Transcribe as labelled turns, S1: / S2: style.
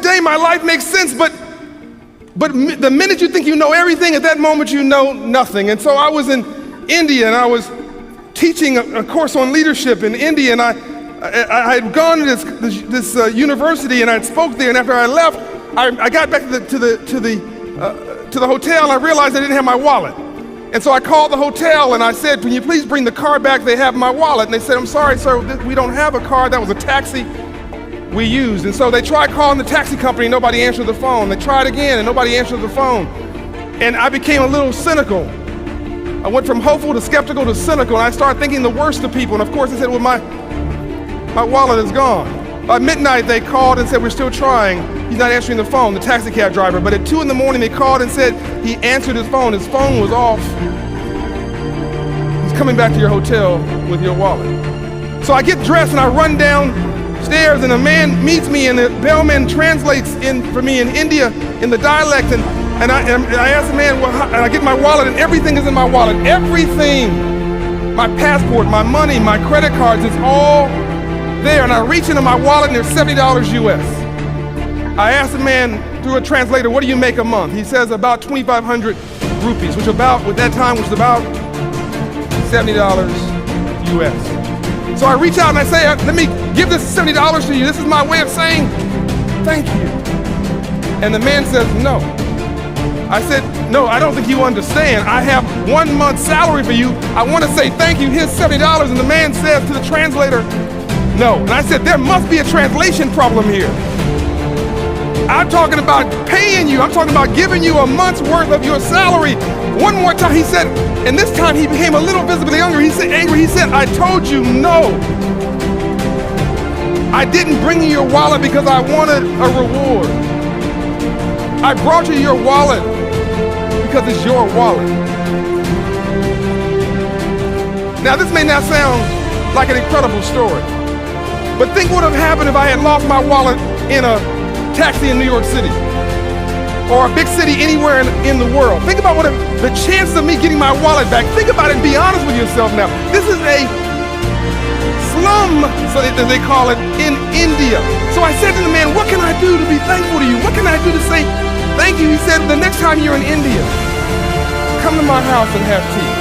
S1: today my life makes sense, but the minute you think you know everything, at that moment you know nothing. And so I was in India, and I was teaching a course on leadership in India, and I had gone to this university, and I spoke there. And after I left, I got back to the hotel, and I realized I didn't have my wallet. And so I called the hotel, and I said, "Can you please bring the card back? They have my wallet." And they said, "I'm sorry, sir, we don't have a card. That was a taxi we used." And so they tried calling the taxi company, nobody answered the phone. They tried again, and nobody answered the phone. And I became a little cynical. I went from hopeful to skeptical to cynical, and I started thinking the worst of people. And of course, I said, "Well, my wallet is gone." By midnight, they called and said, "We're still trying. He's not answering the phone," the taxi cab driver. But at 2 in the morning, they called and said he answered his phone. His phone was off. He's coming back to your hotel with your wallet. So I get dressed, and I run downstairs, and a man meets me, and the bellman translates for me in India in the dialect. And I ask the man, well, and I get my wallet, and everything is in my wallet. Everything. My passport, my money, my credit cards, it's all there. And I reach into my wallet, and there's $70 US. I asked the man through a translator, "What do you make a month?" He says about 2,500 rupees, which at that time was about $70 US. So I reach out and I say, "Let me give this $70 to you. This is my way of saying thank you." And the man says, "No." I said, "No, I don't think you understand. I have 1 month's salary for you. I want to say thank you. Here's $70. And the man says to the translator, "No." And I said, "There must be a translation problem here. I'm talking about paying you. I'm talking about giving you a month's worth of your salary." One more time, he said, and this time he became a little visibly angry. He said, "I told you no. I didn't bring you your wallet because I wanted a reward. I brought you your wallet because it's your wallet." Now, this may not sound like an incredible story, but think what would have happened if I had lost my wallet in a taxi in New York City or a big city anywhere in the world. Think about the chance of me getting my wallet back. Think about it and be honest with yourself now. This is a slum, so they call it, in India. So I said to the man, "What can I do to be thankful to you? What can I do to say thank you?" He said, "The next time you're in India, come to my house and have tea."